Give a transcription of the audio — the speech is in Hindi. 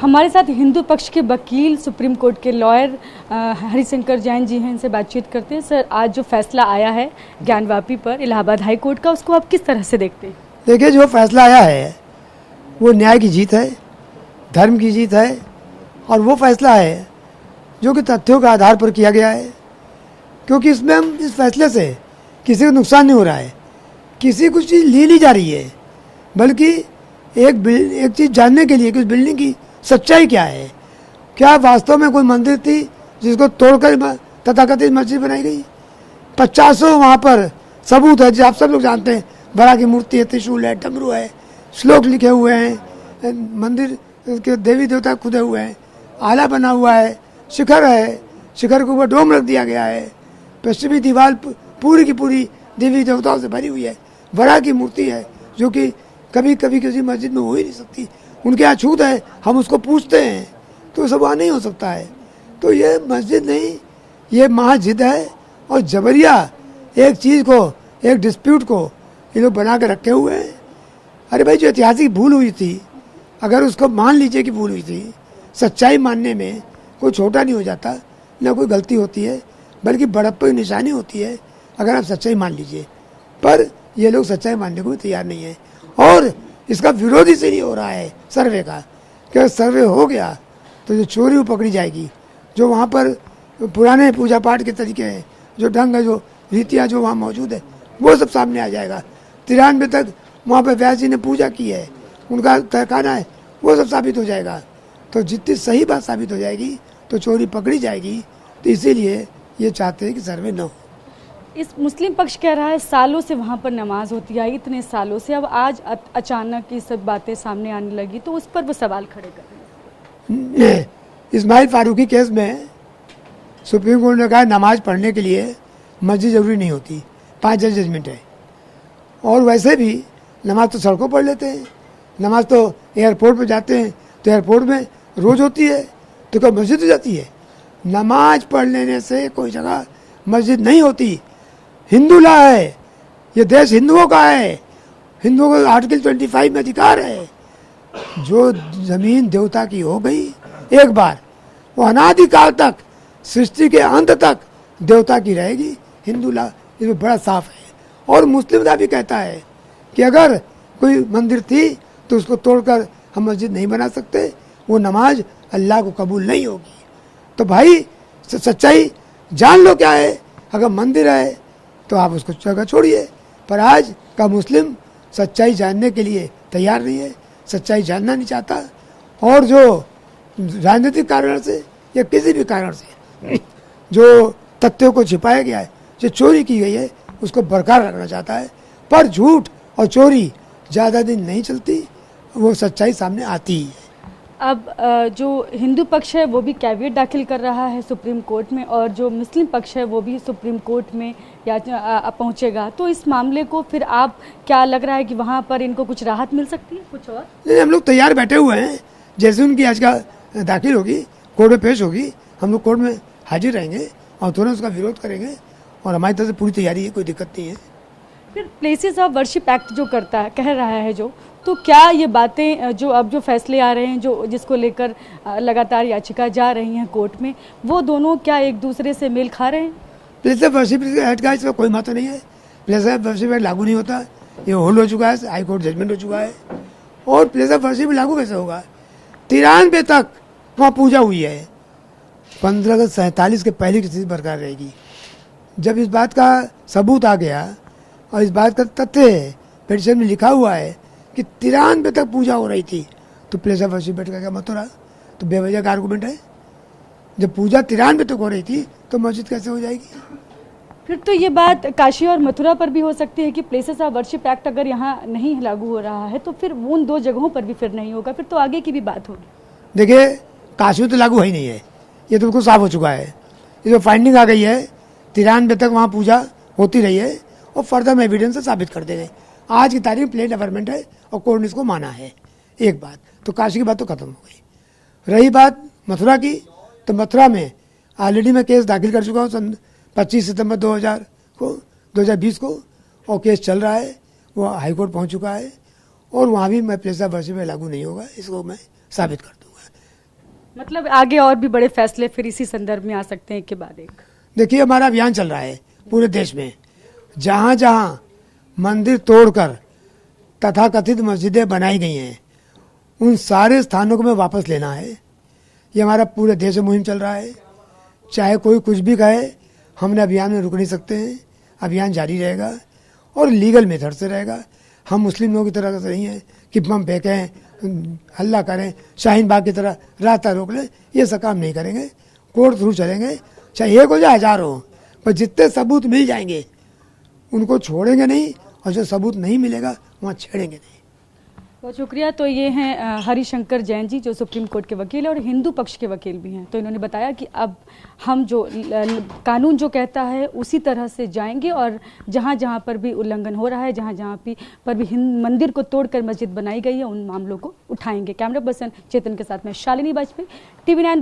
हमारे साथ हिंदू पक्ष के वकील सुप्रीम कोर्ट के लॉयर हरिशंकर जैन जी हैं, इनसे बातचीत करते हैं। सर, आज जो फैसला आया है ज्ञानवापी पर इलाहाबाद हाई कोर्ट का, उसको आप किस तरह से देखते हैं? देखिए, जो फैसला आया है वो न्याय की जीत है, धर्म की जीत है, और वो फैसला है जो कि तथ्यों के आधार पर किया गया है। क्योंकि इसमें हम इस फैसले से किसी को नुकसान नहीं हो रहा है, किसी कुछ चीज़ ली जा रही है, बल्कि एक चीज़ जानने के लिए कि उस बिल्डिंग की सच्चाई क्या है। क्या वास्तव में कोई मंदिर थी जिसको तोड़कर तथाकथित मस्जिद बनाई गई? 50 वहाँ पर सबूत है, जो आप सब लोग जानते हैं। बड़ा की मूर्ति है, त्रिशूल है, डमरू है, श्लोक लिखे हुए हैं, मंदिर के देवी देवता खुदे हुए हैं, आला बना हुआ है, शिखर है, शिखर के ऊपर डोम रख दिया गया है, पश्चिमी दीवार पूरी की पूरी देवी देवताओं से भरी हुई है, बड़ा की मूर्ति है जो कि कभी कभी किसी मस्जिद में हो ही नहीं सकती। उनके यहाँ छूत है, हम उसको पूछते हैं, तो सब वहाँ नहीं हो सकता है। तो ये मस्जिद नहीं, ये महाजिद है, और जबरिया एक चीज़ को, एक डिस्प्यूट को ये लोग बना के रखे हुए हैं। अरे भाई, जो ऐतिहासिक भूल हुई थी, अगर उसको मान लीजिए कि भूल हुई थी, सच्चाई मानने में कोई छोटा नहीं हो जाता, न कोई गलती होती है, बल्कि बड़प्पन की निशानी होती है अगर आप सच्चाई मान लीजिए। पर ये लोग सच्चाई मानने को भी तैयार नहीं है, और इसका विरोध इसलिए नहीं हो रहा है सर्वे का, कि सर्वे हो गया तो जो चोरी वो पकड़ी जाएगी, जो वहाँ पर पुराने पूजा पाठ के तरीके हैं, जो ढंग है, जो रीतियाँ जो वहाँ मौजूद है, वो सब सामने आ जाएगा। 93 तक वहाँ पर व्यास जी ने पूजा की है, उनका तहखाना है, वो सब साबित हो जाएगा। तो जितनी सही बात साबित हो जाएगी तो चोरी पकड़ी जाएगी। तो इसीलिए ये चाहते हैं कि सर्वे न हो। इस मुस्लिम पक्ष कह रहा है सालों से वहाँ पर नमाज होती है, इतने सालों से, अब आज अचानक ये सब बातें सामने आने लगी, तो उस पर वो सवाल खड़े कर रहे हैं। इस्माइल फारूकी केस में सुप्रीम कोर्ट ने कहा नमाज पढ़ने के लिए मस्जिद जरूरी नहीं होती, 5 जजमेंट है। और वैसे भी नमाज तो सड़कों पढ़ लेते हैं, नमाज तो एयरपोर्ट पर जाते हैं, तो एयरपोर्ट में रोज़ होती है, तो क्या मस्जिद हो जाती है? नमाज पढ़ लेने से कोई जगह मस्जिद नहीं होती। हिंदू लॉ है, ये देश हिंदुओं का है, हिंदुओं को आर्टिकल 25 में अधिकार है। जो जमीन देवता की हो गई एक बार, वो अनादिकाल तक, सृष्टि के अंत तक देवता की रहेगी। हिंदू लॉ इसमें बड़ा साफ है। और मुस्लिम लॉ भी कहता है कि अगर कोई मंदिर थी तो उसको तोड़कर हम मस्जिद नहीं बना सकते, वो नमाज अल्लाह को कबूल नहीं होगी। तो भाई, सच्चाई जान लो क्या है। अगर मंदिर है तो आप उसको जगह छोड़िए, पर आज का मुस्लिम सच्चाई जानने के लिए तैयार नहीं है, सच्चाई जानना नहीं चाहता। और जो राजनीतिक कारण से या किसी भी कारण से जो तथ्यों को छिपाया गया है, जो चोरी की गई है, उसको बरकरार रखना चाहता है। पर झूठ और चोरी ज़्यादा दिन नहीं चलती, वो सच्चाई सामने आती ही है। अब जो हिंदू पक्ष है वो भी कैविएट दाखिल कर रहा है सुप्रीम कोर्ट में, और जो मुस्लिम पक्ष है वो भी सुप्रीम कोर्ट में पहुंचेगा। तो इस मामले को फिर आप क्या लग रहा है कि वहां पर इनको कुछ राहत मिल सकती है, कुछ और? नहीं, हम लोग तैयार बैठे हुए हैं। जैसे उनकी आज का दाखिल होगी, कोर्ट में पेश होगी, हम लोग कोर्ट में हाजिर रहेंगे और तुरंत उसका विरोध करेंगे, और हमारी तरफ से पूरी तैयारी है, कोई दिक्कत नहीं है। फिर प्लेसेस ऑफ वर्शिप एक्ट जो करता है, कह रहा है जो, तो क्या ये बातें जो अब जो फैसले आ रहे हैं, जो जिसको लेकर लगातार याचिका जा रही हैं कोर्ट में, वो दोनों क्या एक दूसरे से मेल खा रहे हैं? प्लेस ऑफ वर्शिप एक्ट का इसमें कोई महत्व नहीं है। प्लेस ऑफ वर्शिप एक्ट लागू नहीं होता, ये होल्ड हो चुका है, हाई कोर्ट जजमेंट हो चुका है। और प्लेस ऑफ वर्शिप लागू कैसे होगा? 93 तक वहाँ पूजा हुई है, 15 अगस्त 47 के पहले की स्थिति बरकरार रहेगी। जब इस बात का सबूत आ गया और इस बात का तथ्य पिटीशन में लिखा हुआ है कि 93 तक पूजा हो रही थी, तो प्लेस ऑफ वर्शिप एक्ट का क्या मतलब रहा? तो बेवजह का आर्गूमेंट है। जब पूजा 93 तक हो रही थी तो मस्जिद कैसे हो जाएगी? फिर तो ये बात काशी और मथुरा पर भी हो सकती है कि प्लेसेस ऑफ वर्शिप एक्ट अगर यहाँ नहीं लागू हो रहा है तो फिर उन 2 जगहों पर भी फिर नहीं होगा, फिर तो आगे की भी बात होगी। देखिए, काशी में तो लागू है ही नहीं है, ये तो बिल्कुल साफ हो चुका है। ये जो फाइंडिंग आ गई है, 93 तक वहाँ पूजा होती रही है, और फर्दर में एविडेंस से साबित कर देंगे। आज की तारीख प्लेन गवर्नमेंट है और कोर्ट ने इसको माना है। एक बात तो काशी की बात तो खत्म हो गई। रही बात मथुरा की, तो मथुरा में ऑलरेडी मैं केस दाखिल कर चुका हूँ सन 25 सितंबर 2020 को, और केस चल रहा है, वो हाई कोर्ट पहुँच चुका है, और वहाँ भी मैं प्लेस ऑफ वर्शिप में लागू नहीं होगा, इसको मैं साबित कर दूंगा। मतलब आगे और भी बड़े फैसले फिर इसी संदर्भ में आ सकते हैं एक के बाद एक। देखिए, हमारा अभियान चल रहा है पूरे देश में, जहाँ जहाँ मंदिर तोड़कर तथाकथित मस्जिदें बनाई गई हैं उन सारे स्थानों को में वापस लेना है। ये हमारा पूरे देश में मुहिम चल रहा है। चाहे कोई कुछ भी कहे, हमने अभियान में रुक नहीं सकते हैं। अभियान जारी रहेगा और लीगल मेथड से रहेगा। हम मुस्लिम लोगों की तरह से नहीं हैं कि बम फेंकें, हल्ला करें, शाहीन बाग की तरह रास्ता रोक लें। ये सब काम नहीं करेंगे। कोर्ट थ्रू चलेंगे, चाहे एक हो चाहे 1000 हो, पर जितने सबूत मिल जाएंगे उनको छोड़ेंगे नहीं, और जो सबूत नहीं मिलेगा वहाँ छेड़ेंगे नहीं। बहुत शुक्रिया। तो ये हैं हरिशंकर जैन जी, जो सुप्रीम कोर्ट के वकील और हिंदू पक्ष के वकील भी हैं। तो इन्होंने बताया कि अब हम जो कानून जो कहता है उसी तरह से जाएंगे और जहाँ जहाँ पर भी उल्लंघन हो रहा है, जहाँ जहाँ पर भी मंदिर को तोड़कर मस्जिद बनाई गई है, उन मामलों को उठाएंगे। कैमरा पर्सन चेतन के साथ में शालिनी वाजपेयी, TV9।